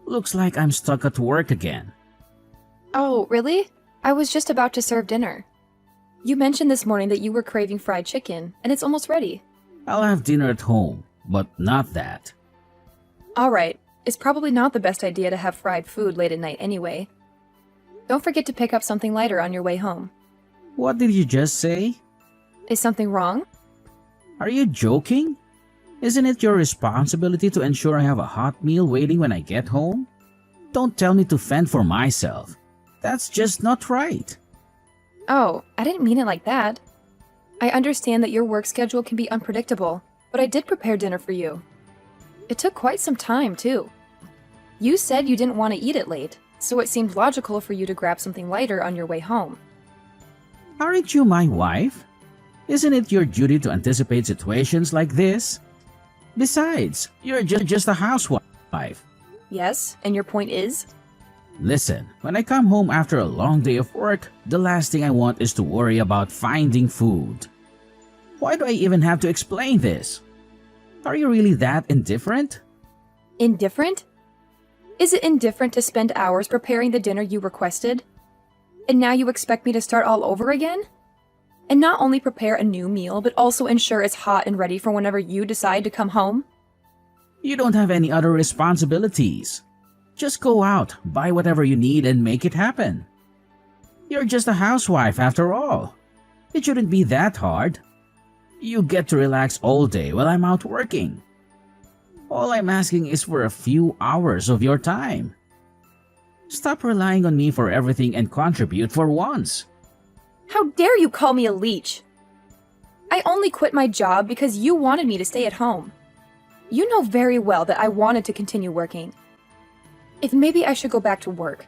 Looks like I'm stuck at work again. Oh, really? I was just about to serve dinner. You mentioned this morning that you were craving fried chicken, and it's almost ready. I'll have dinner at home, but not that. Alright, it's probably not the best idea to have fried food late at night anyway. Don't forget to pick up something lighter on your way home. What did you just say? Is something wrong? Are you joking? Isn't it your responsibility to ensure I have a hot meal waiting when I get home? Don't tell me to fend for myself. That's just not right. Oh, I didn't mean it like that. I understand that your work schedule can be unpredictable, but I did prepare dinner for you. It took quite some time, too. You said you didn't want to eat it late, so it seemed logical for you to grab something lighter on your way home. Aren't you my wife? Isn't it your duty to anticipate situations like this? Besides, you're just a housewife. Yes, and your point is? Listen, when I come home after a long day of work, the last thing I want is to worry about finding food. Why do I even have to explain this? Are you really that indifferent? Indifferent? Is it indifferent to spend hours preparing the dinner you requested? And now you expect me to start all over again? And not only prepare a new meal, but also ensure it's hot and ready for whenever you decide to come home? You don't have any other responsibilities. Just go out, buy whatever you need, and make it happen. You're just a housewife after all. It shouldn't be that hard. You get to relax all day while I'm out working. All I'm asking is for a few hours of your time. Stop relying on me for everything and contribute for once. How dare you call me a leech? I only quit my job because you wanted me to stay at home. You know very well that I wanted to continue working. If maybe I should go back to work.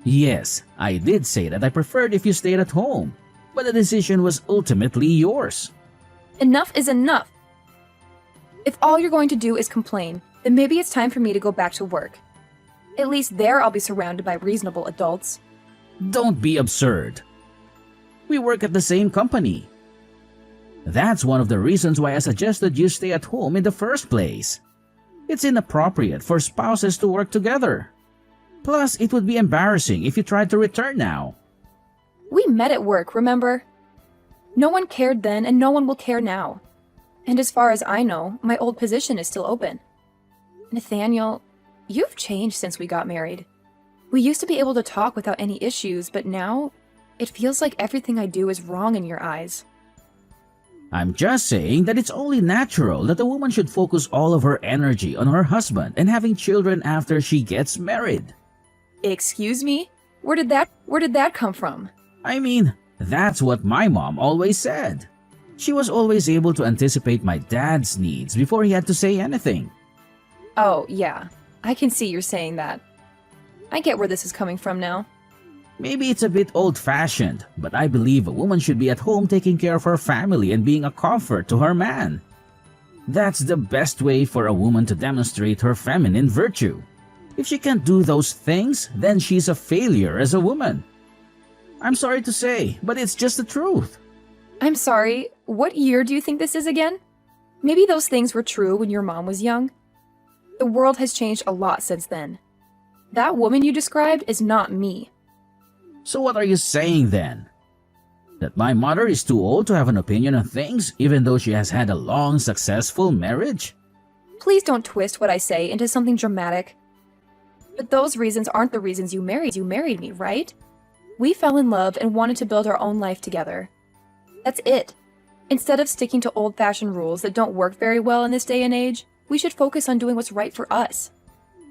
Yes, I did say that I preferred if you stayed at home, but the decision was ultimately yours. Enough is enough. If all you're going to do is complain, then maybe it's time for me to go back to work. At least there I'll be surrounded by reasonable adults. Don't be absurd. We work at the same company. That's one of the reasons why I suggested you stay at home in the first place. It's inappropriate for spouses to work together. Plus, it would be embarrassing if you tried to return now. We met at work, remember? No one cared then and no one will care now. And as far as I know, my old position is still open. Nathaniel, you've changed since we got married. We used to be able to talk without any issues, but now it feels like everything I do is wrong in your eyes. I'm just saying that it's only natural that a woman should focus all of her energy on her husband and having children after she gets married. Excuse me? Where did that come from? I mean, that's what my mom always said. She was always able to anticipate my dad's needs before he had to say anything. Oh, yeah. I can see you're saying that. I get where this is coming from now. Maybe it's a bit old-fashioned, but I believe a woman should be at home taking care of her family and being a comfort to her man. That's the best way for a woman to demonstrate her feminine virtue. If she can't do those things, then she's a failure as a woman. I'm sorry to say, but it's just the truth. I'm sorry, what year do you think this is again? Maybe those things were true when your mom was young. The world has changed a lot since then. That woman you described is not me. So what are you saying then? That my mother is too old to have an opinion on things even though she has had a long, successful marriage? Please don't twist what I say into something dramatic. But those reasons aren't the reasons you married me, right? We fell in love and wanted to build our own life together. That's it. Instead of sticking to old-fashioned rules that don't work very well in this day and age, we should focus on doing what's right for us.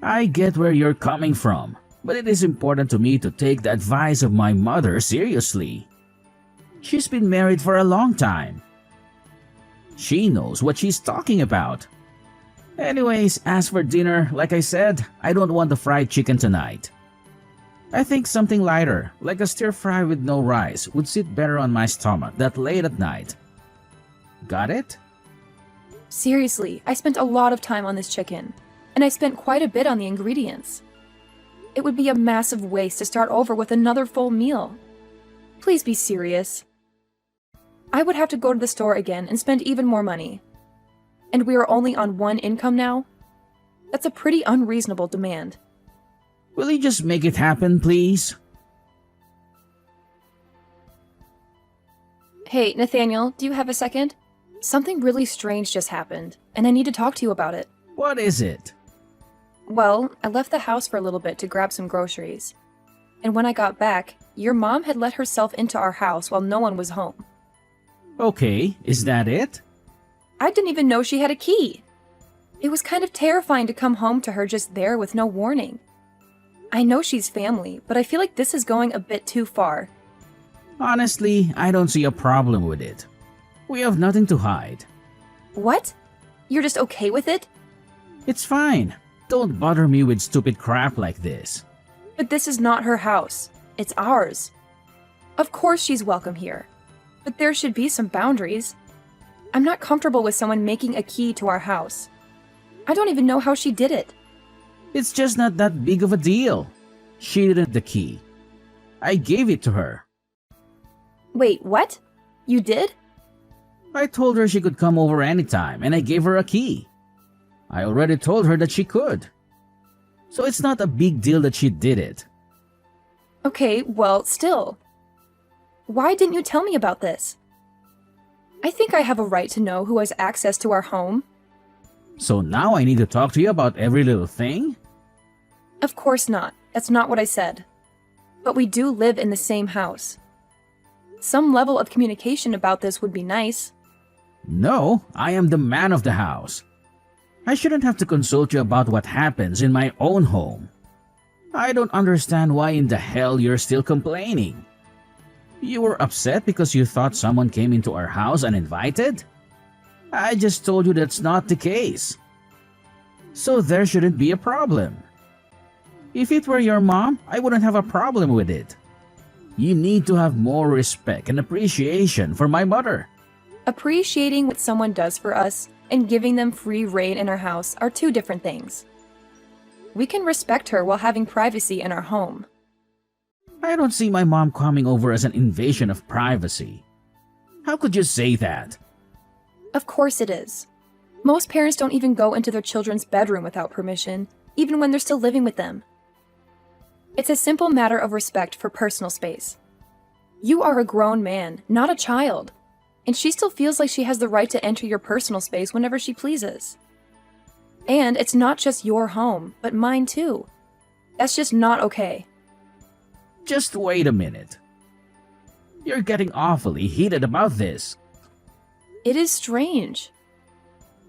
I get where you're coming from, but it is important to me to take the advice of my mother seriously. She's been married for a long time. She knows what she's talking about. Anyways, as for dinner, like I said, I don't want the fried chicken tonight. I think something lighter, like a stir-fry with no rice, would sit better on my stomach that late at night. Got it? Seriously, I spent a lot of time on this chicken, and I spent quite a bit on the ingredients. It would be a massive waste to start over with another full meal. Please be serious. I would have to go to the store again and spend even more money. And we are only on one income now? That's a pretty unreasonable demand. Will you just make it happen, please? Hey, Nathaniel, do you have a second? Something really strange just happened, and I need to talk to you about it. What is it? Well, I left the house for a little bit to grab some groceries. And when I got back, your mom had let herself into our house while no one was home. Okay, is that it? I didn't even know she had a key. It was kind of terrifying to come home to her just there with no warning. I know she's family, but I feel like this is going a bit too far. Honestly, I don't see a problem with it. We have nothing to hide. What? You're just okay with it? It's fine. Don't bother me with stupid crap like this. But this is not her house. It's ours. Of course she's welcome here. But there should be some boundaries. I'm not comfortable with someone making a key to our house. I don't even know how she did it. It's just not that big of a deal. She didn't the key. I gave it to her. Wait, what? You did? I told her she could come over anytime and I gave her a key. I already told her that she could. So it's not a big deal that she did it. Okay, well, still. Why didn't you tell me about this? I think I have a right to know who has access to our home. So now I need to talk to you about every little thing? Of course not. That's not what I said. But we do live in the same house. Some level of communication about this would be nice. No, I am the man of the house. I shouldn't have to consult you about what happens in my own home. I don't understand why in the hell you're still complaining. You were upset because you thought someone came into our house uninvited? I just told you that's not the case. So there shouldn't be a problem. If it were your mom, I wouldn't have a problem with it. You need to have more respect and appreciation for my mother. Appreciating what someone does for us and giving them free reign in our house are two different things. We can respect her while having privacy in our home. I don't see my mom coming over as an invasion of privacy. How could you say that? Of course it is. Most parents don't even go into their children's bedroom without permission, even when they're still living with them. It's a simple matter of respect for personal space. You are a grown man, not a child, and she still feels like she has the right to enter your personal space whenever she pleases. And it's not just your home, but mine too. That's just not okay. Just wait a minute. You're getting awfully heated about this. It is strange.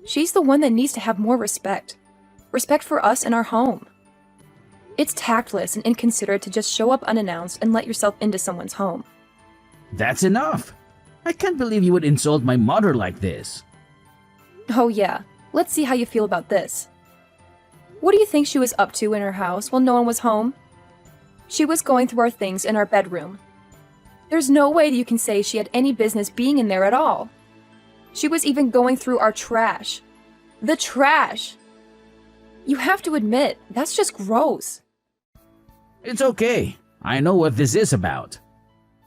She's the one that needs to have more respect. Respect for us and our home. It's tactless and inconsiderate to just show up unannounced and let yourself into someone's home. That's enough. I can't believe you would insult my mother like this. Oh yeah, let's see how you feel about this. What do you think she was up to in her house while no one was home? She was going through our things in our bedroom. There's no way that you can say she had any business being in there at all. She was even going through our trash. The trash! You have to admit, that's just gross. It's okay. I know what this is about.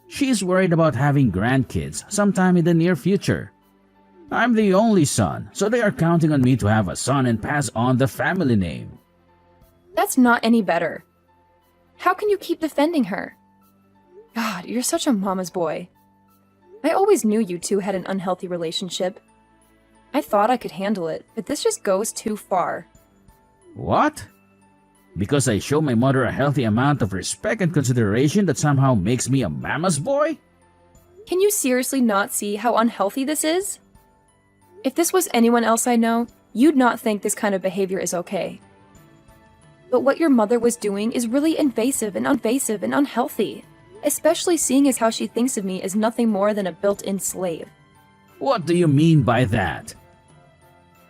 She's worried about having grandkids sometime in the near future. I'm the only son, so they are counting on me to have a son and pass on the family name. That's not any better. How can you keep defending her? God, you're such a mama's boy. I always knew you two had an unhealthy relationship. I thought I could handle it, but this just goes too far. What? Because I show my mother a healthy amount of respect and consideration that somehow makes me a mama's boy? Can you seriously not see how unhealthy this is? If this was anyone else I know, you'd not think this kind of behavior is okay. But what your mother was doing is really invasive and unhealthy, especially seeing as how she thinks of me as nothing more than a built-in slave. What do you mean by that?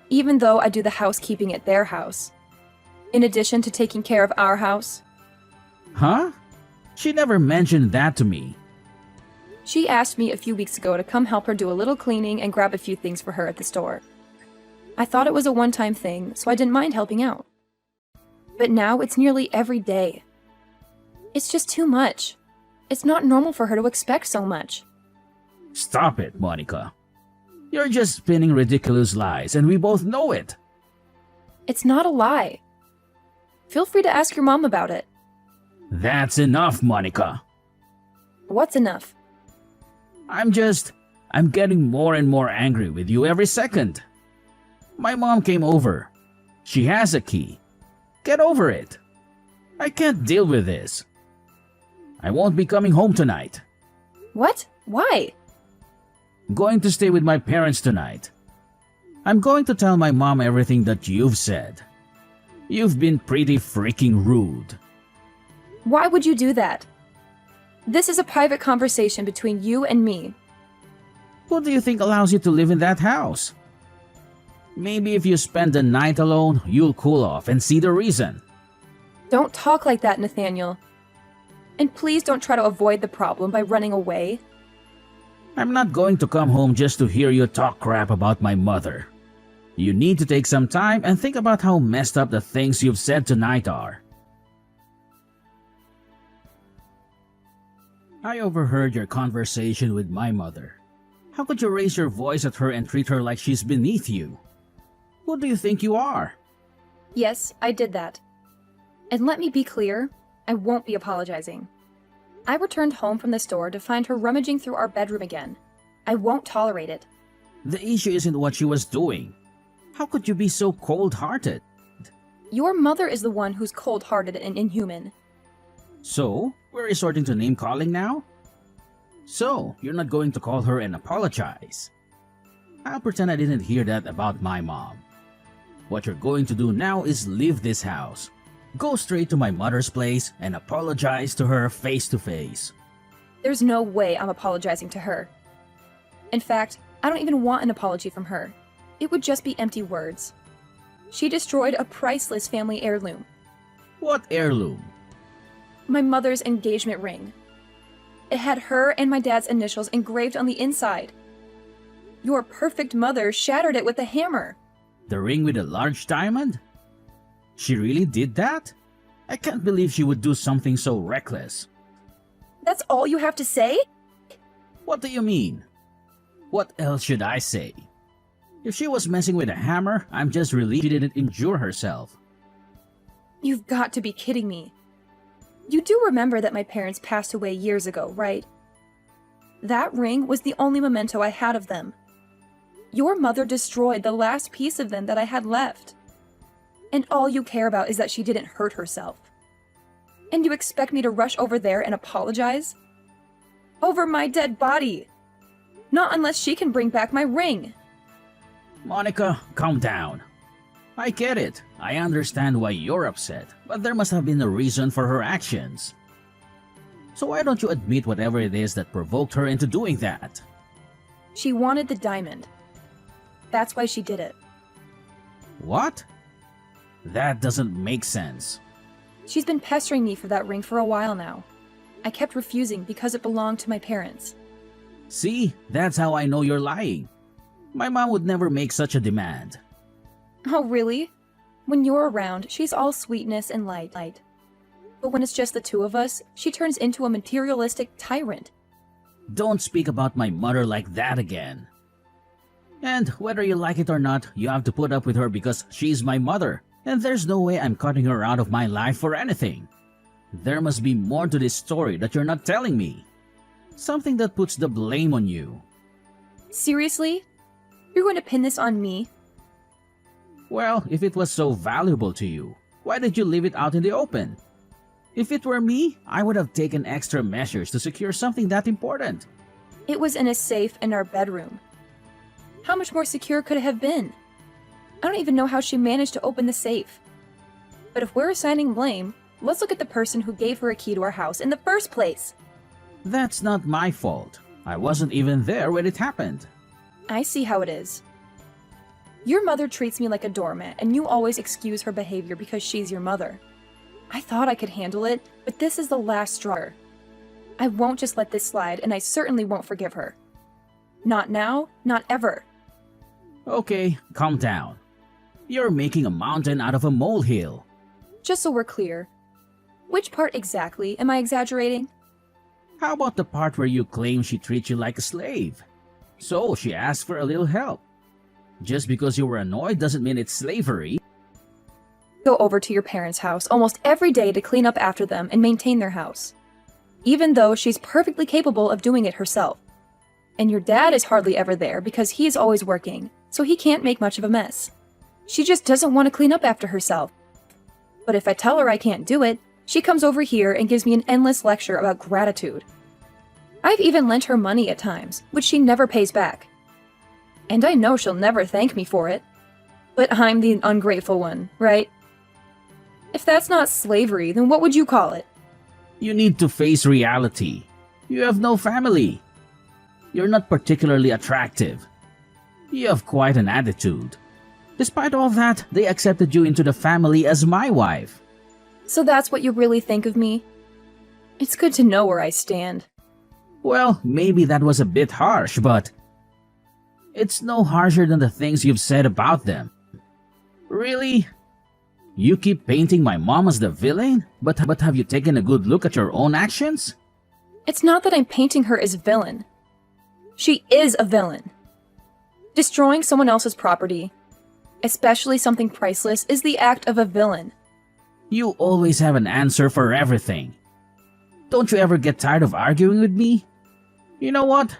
Even though I do the housekeeping at their house, in addition to taking care of our house. Huh? She never mentioned that to me. She asked me a few weeks ago to come help her do a little cleaning and grab a few things for her at the store. I thought it was a one-time thing, so I didn't mind helping out. But now it's nearly every day. It's just too much. It's not normal for her to expect so much. Stop it, Monica. You're just spinning ridiculous lies, and we both know it. It's not a lie. Feel free to ask your mom about it. That's enough, Monica. What's enough? I'm getting more and more angry with you every second. My mom came over. She has a key. Get over it. I can't deal with this. I won't be coming home tonight. What? Why? Going to stay with my parents tonight. I'm going to tell my mom everything that you've said. You've been pretty freaking rude. Why would you do that? This is a private conversation between you and me. Who do you think allows you to live in that house? Maybe if you spend the night alone, you'll cool off and see the reason. Don't talk like that, Nathaniel. And please don't try to avoid the problem by running away. I'm not going to come home just to hear you talk crap about my mother. You need to take some time and think about how messed up the things you've said tonight are. I overheard your conversation with my mother. How could you raise your voice at her and treat her like she's beneath you? Who do you think you are? Yes, I did that. And let me be clear, I won't be apologizing. I returned home from the store to find her rummaging through our bedroom again. I won't tolerate it. The issue isn't what she was doing. How could you be so cold-hearted? Your mother is the one who's cold-hearted and inhuman. So, we're resorting to name-calling now? So, you're not going to call her and apologize? I'll pretend I didn't hear that about my mom. What you're going to do now is leave this house. Go straight to my mother's place and apologize to her face to face. There's no way I'm apologizing to her. In fact, I don't even want an apology from her. It would just be empty words. She destroyed a priceless family heirloom. What heirloom? My mother's engagement ring. It had her and my dad's initials engraved on the inside. Your perfect mother shattered it with a hammer. The ring with a large diamond? She really did that? I can't believe she would do something so reckless. That's all you have to say? What do you mean? What else should I say? If she was messing with a hammer, I'm just relieved she didn't injure herself. You've got to be kidding me. You do remember that my parents passed away years ago, right? That ring was the only memento I had of them. Your mother destroyed the last piece of them that I had left. And all you care about is that she didn't hurt herself. And you expect me to rush over there and apologize? Over my dead body! Not unless she can bring back my ring! Monica, calm down. I get it. I understand why you're upset, but there must have been a reason for her actions. So why don't you admit whatever it is that provoked her into doing that? She wanted the diamond. That's why she did it. What? That doesn't make sense. She's been pestering me for that ring for a while now. I kept refusing because it belonged to my parents. See, that's how I know you're lying. My mom would never make such a demand. Oh, really? When you're around, she's all sweetness and light. But when it's just the two of us, she turns into a materialistic tyrant. Don't speak about my mother like that again. And whether you like it or not, you have to put up with her because she's my mother, and there's no way I'm cutting her out of my life for anything. There must be more to this story that you're not telling me. Something that puts the blame on you. Seriously? You're going to pin this on me? Well, if it was so valuable to you, why did you leave it out in the open? If it were me, I would have taken extra measures to secure something that important. It was in a safe in our bedroom. How much more secure could it have been? I don't even know how she managed to open the safe. But if we're assigning blame, let's look at the person who gave her a key to our house in the first place. That's not my fault. I wasn't even there when it happened. I see how it is. Your mother treats me like a doormat, and you always excuse her behavior because she's your mother. I thought I could handle it, but this is the last straw. I won't just let this slide, and I certainly won't forgive her. Not now, not ever. Okay, calm down. You're making a mountain out of a molehill. Just so we're clear, which part exactly am I exaggerating? How about the part where you claim she treats you like a slave? So she asked for a little help. Just because you were annoyed doesn't mean it's slavery. go over to your parents' house almost every day to clean up after them and maintain their house, even though she's perfectly capable of doing it herself. And your dad is hardly ever there because he's always working, so he can't make much of a mess. She just doesn't want to clean up after herself. But if I tell her I can't do it, she comes over here and gives me an endless lecture about gratitude. I've even lent her money at times, which she never pays back. And I know she'll never thank me for it. But I'm the ungrateful one, right? If that's not slavery, then what would you call it? You need to face reality. You have no family. You're not particularly attractive. You have quite an attitude. Despite all that, they accepted you into the family as my wife. So that's what you really think of me? It's good to know where I stand. Well, maybe that was a bit harsh, but it's no harsher than the things you've said about them. Really? You keep painting my mom as the villain, but have you taken a good look at your own actions? It's not that I'm painting her as villain. She is a villain. Destroying someone else's property, especially something priceless, is the act of a villain. You always have an answer for everything. Don't you ever get tired of arguing with me? You know what?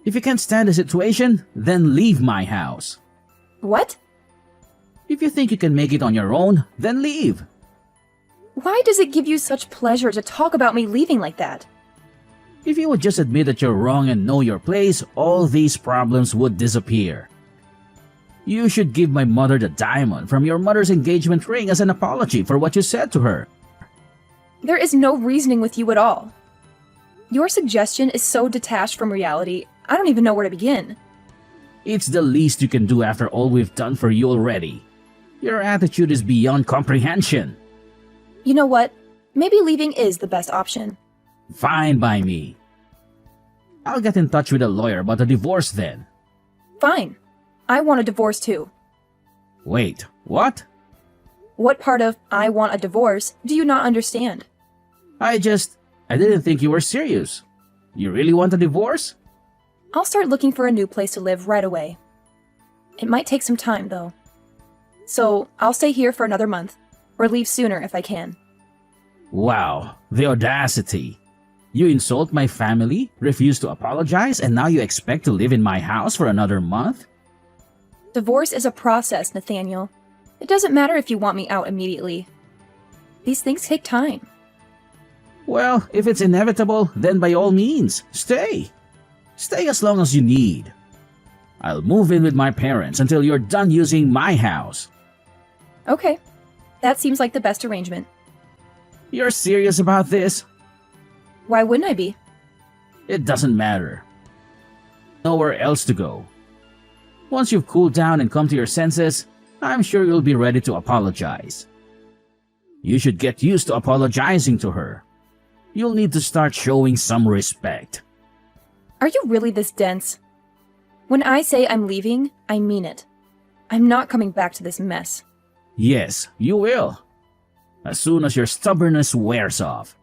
If you can't stand the situation, then leave my house. What? If you think you can make it on your own, then leave. Why does it give you such pleasure to talk about me leaving like that? If you would just admit that you're wrong and know your place, all these problems would disappear. You should give my mother the diamond from your mother's engagement ring as an apology for what you said to her. There is no reasoning with you at all. Your suggestion is so detached from reality, I don't even know where to begin. It's the least you can do after all we've done for you already. Your attitude is beyond comprehension. You know what? Maybe leaving is the best option. Fine by me. I'll get in touch with a lawyer about the divorce then. Fine. I want a divorce too. Wait, what? What part of I want a divorce do you not understand? I didn't think you were serious. You really want a divorce? I'll start looking for a new place to live right away. It might take some time though. So I'll stay here for another month, or leave sooner if I can. Wow, the audacity. You insult my family, refuse to apologize, and now you expect to live in my house for another month? Divorce is a process, Nathaniel. It doesn't matter if you want me out immediately. These things take time. Well, if it's inevitable, then by all means, stay. Stay as long as you need. I'll move in with my parents until you're done using my house. Okay, that seems like the best arrangement. You're serious about this? Why wouldn't I be? It doesn't matter. Nowhere else to go. Once you've cooled down and come to your senses, I'm sure you'll be ready to apologize. You should get used to apologizing to her. You'll need to start showing some respect. Are you really this dense? When I say I'm leaving, I mean it. I'm not coming back to this mess. Yes, you will. As soon as your stubbornness wears off.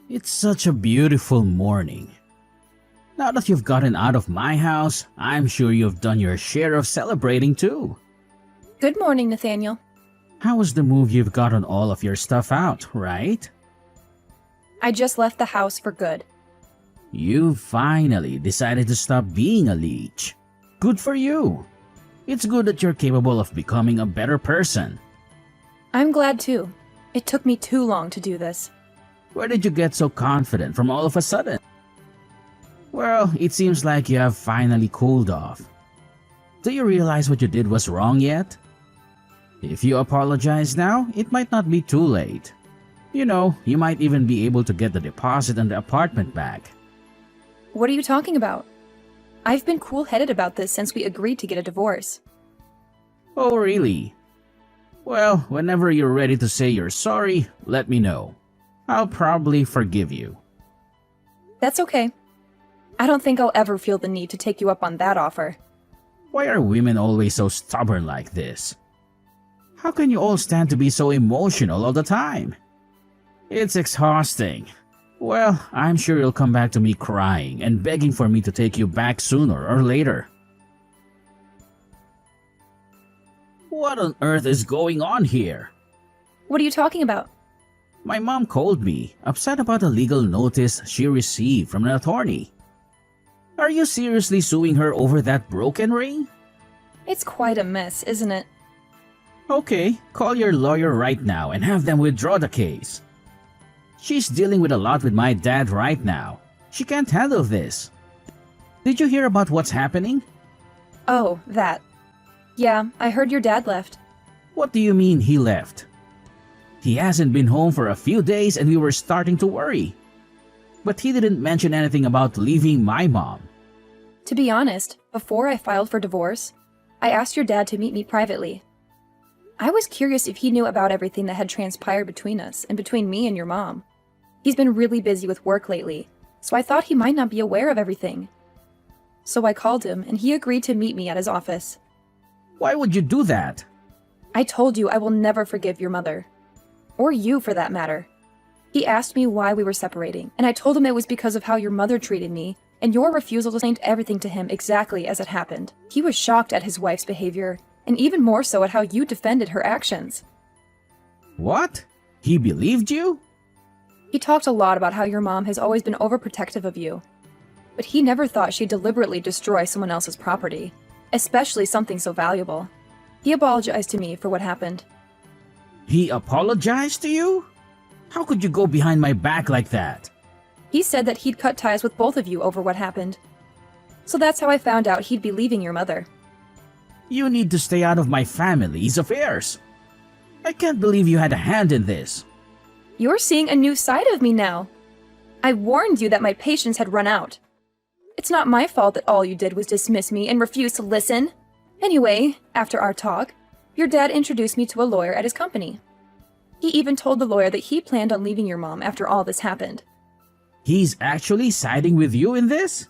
It's such a beautiful morning. Now that you've gotten out of my house, I'm sure you've done your share of celebrating too. Good morning, Nathaniel. How was the move you've gotten all of your stuff out, right? I just left the house for good. You finally decided to stop being a leech. Good for you. It's good that you're capable of becoming a better person. I'm glad too. It took me too long to do this. Where did you get so confident from all of a sudden? Well, it seems like you have finally cooled off. Do you realize what you did was wrong yet? If you apologize now, it might not be too late. You know, you might even be able to get the deposit and the apartment back. What are you talking about? I've been cool-headed about this since we agreed to get a divorce. Oh, really? Well, whenever you're ready to say you're sorry, let me know. I'll probably forgive you. That's okay. I don't think I'll ever feel the need to take you up on that offer. Why are women always so stubborn like this? How can you all stand to be so emotional all the time? It's exhausting. Well, I'm sure you'll come back to me crying and begging for me to take you back sooner or later. What on earth is going on here? What are you talking about? My mom called me, upset about a legal notice she received from an attorney. Are you seriously suing her over that broken ring? It's quite a mess, isn't it? Okay, call your lawyer right now and have them withdraw the case. She's dealing with a lot with my dad right now. She can't handle this. Did you hear about what's happening? Oh, that. Yeah, I heard your dad left. What do you mean he left? He hasn't been home for a few days and we were starting to worry. But he didn't mention anything about leaving my mom. To be honest, before I filed for divorce, I asked your dad to meet me privately. I was curious if he knew about everything that had transpired between us and between me and your mom. He's been really busy with work lately, so I thought he might not be aware of everything. So I called him and he agreed to meet me at his office. Why would you do that? I told you I will never forgive your mother. Or you, for that matter. He asked me why we were separating, and I told him it was because of how your mother treated me, and your refusal to explain everything to him exactly as it happened. He was shocked at his wife's behavior, and even more so at how you defended her actions. What? He believed you? He talked a lot about how your mom has always been overprotective of you, but he never thought she'd deliberately destroy someone else's property, especially something so valuable. He apologized to me for what happened. He apologized to you? How could you go behind my back like that? He said that he'd cut ties with both of you over what happened. So that's how I found out he'd be leaving your mother. You need to stay out of my family's affairs. I can't believe you had a hand in this. You're seeing a new side of me now. I warned you that my patience had run out. It's not my fault that all you did was dismiss me and refuse to listen. Anyway, after our talk, your dad introduced me to a lawyer at his company. He even told the lawyer that he planned on leaving your mom after all this happened. He's actually siding with you in this?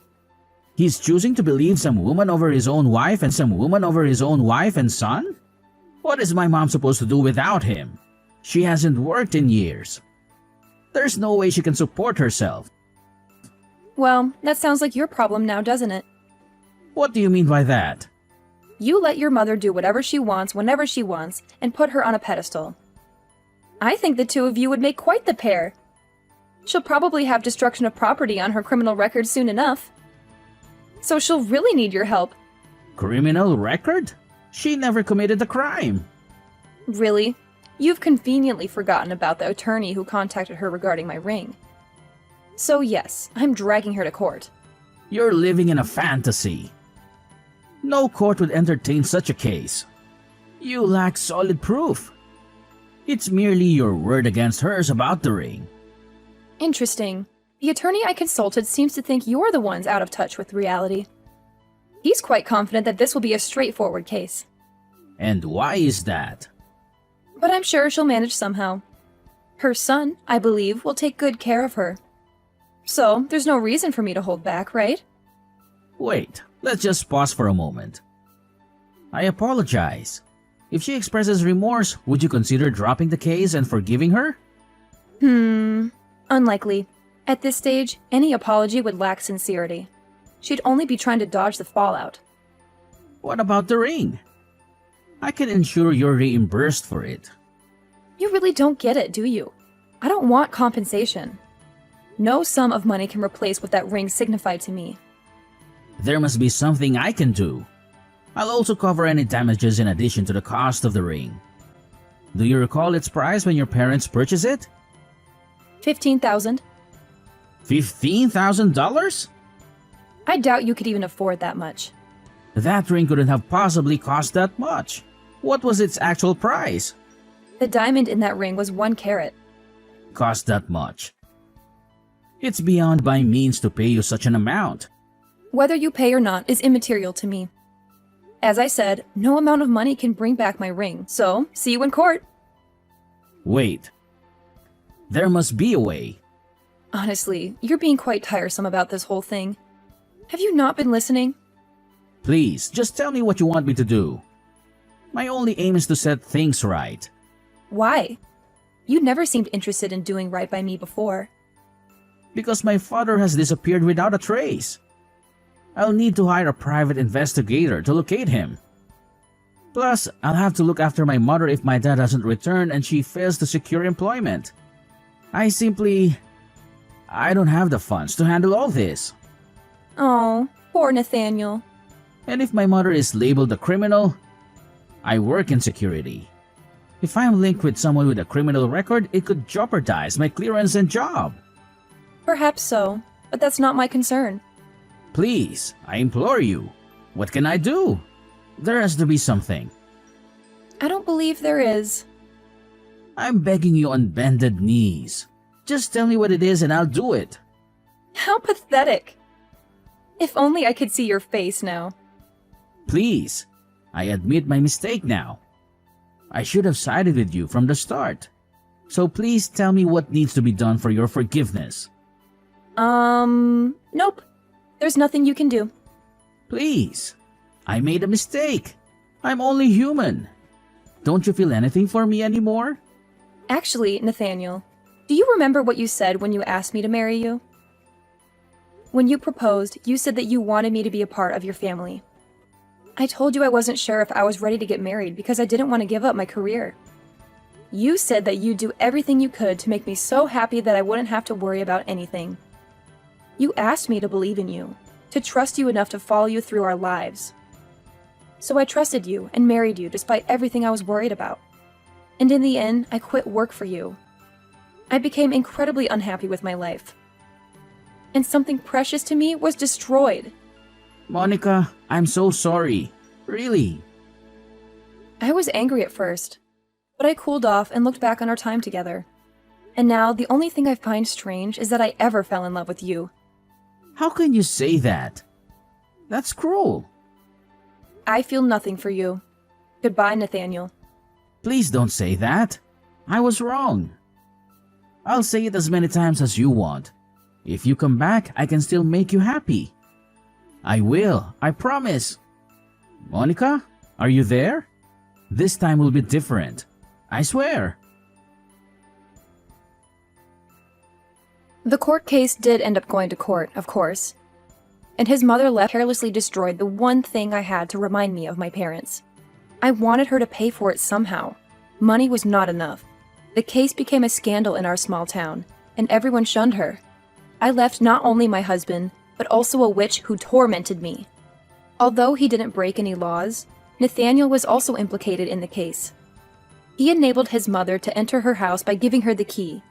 He's choosing to believe some woman over his own wife and some woman over his own wife and son? What is my mom supposed to do without him? She hasn't worked in years. There's no way she can support herself. Well, that sounds like your problem now, doesn't it? What do you mean by that? You let your mother do whatever she wants whenever she wants and put her on a pedestal. I think the two of you would make quite the pair. She'll probably have destruction of property on her criminal record soon enough. So she'll really need your help. Criminal record? She never committed a crime. Really? You've conveniently forgotten about the attorney who contacted her regarding my ring. So yes, I'm dragging her to court. You're living in a fantasy. No court would entertain such a case. You lack solid proof. It's merely your word against hers about the ring. Interesting. The attorney I consulted seems to think you're the ones out of touch with reality. He's quite confident that this will be a straightforward case. And why is that? But I'm sure she'll manage somehow. Her son, I believe, will take good care of her. So, there's no reason for me to hold back, right? Wait, let's just pause for a moment. I apologize. If she expresses remorse, would you consider dropping the case and forgiving her? Unlikely. At this stage, any apology would lack sincerity. She'd only be trying to dodge the fallout. What about the ring? I can ensure you're reimbursed for it. You really don't get it, do you? I don't want compensation. No sum of money can replace what that ring signified to me. There must be something I can do. I'll also cover any damages in addition to the cost of the ring. Do you recall its price when your parents purchased it? $15,000. $15,000? I doubt you could even afford that much. That ring couldn't have possibly cost that much. What was its actual price? The diamond in that ring was 1 carat. Cost that much. It's beyond my means to pay you such an amount. Whether you pay or not is immaterial to me. As I said, no amount of money can bring back my ring, so see you in court. Wait. There must be a way. Honestly, you're being quite tiresome about this whole thing. Have you not been listening? Please, just tell me what you want me to do. My only aim is to set things right. Why? You never seemed interested in doing right by me before. Because my father has disappeared without a trace. I'll need to hire a private investigator to locate him. Plus, I'll have to look after my mother if my dad doesn't return and she fails to secure employment. I don't have the funds to handle all this. Oh, poor Nathaniel. And if my mother is labeled a criminal, I work in security. If I'm linked with someone with a criminal record, it could jeopardize my clearance and job. Perhaps so, but that's not my concern. Please, I implore you. What can I do? There has to be something. I don't believe there is. I'm begging you on bended knees. Just tell me what it is and I'll do it. How pathetic. If only I could see your face now. Please, I admit my mistake now. I should have sided with you from the start. So please tell me what needs to be done for your forgiveness. Nope. There's nothing you can do. Please, I made a mistake. I'm only human. Don't you feel anything for me anymore? Actually, Nathaniel, do you remember what you said when you asked me to marry you? When you proposed, you said that you wanted me to be a part of your family. I told you I wasn't sure if I was ready to get married because I didn't want to give up my career. You said that you'd do everything you could to make me so happy that I wouldn't have to worry about anything. You asked me to believe in you, to trust you enough to follow you through our lives. So I trusted you and married you despite everything I was worried about. And in the end, I quit work for you. I became incredibly unhappy with my life. And something precious to me was destroyed. Monica, I'm so sorry. Really. I was angry at first, but I cooled off and looked back on our time together. And now the only thing I find strange is that I ever fell in love with you. How can you say that? That's cruel. I feel nothing for you. Goodbye, Nathaniel. Please don't say that. I was wrong. I'll say it as many times as you want. If you come back, I can still make you happy. I will, I promise. Monica, are you there? This time will be different. I swear. The court case did end up going to court, of course. And his mother left carelessly destroyed the one thing I had to remind me of my parents. I wanted her to pay for it somehow. Money was not enough. The case became a scandal in our small town, and everyone shunned her. I left not only my husband, but also a witch who tormented me. Although he didn't break any laws, Nathaniel was also implicated in the case. He enabled his mother to enter her house by giving her the key,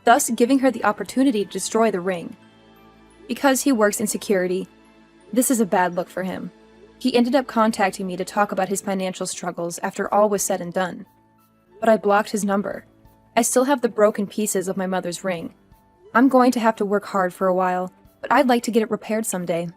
thus giving her the opportunity to destroy the ring. Because he works in security, this is a bad look for him. He ended up contacting me to talk about his financial struggles after all was said and done. But I blocked his number. I still have the broken pieces of my mother's ring. I'm going to have to work hard for a while, but I'd like to get it repaired someday.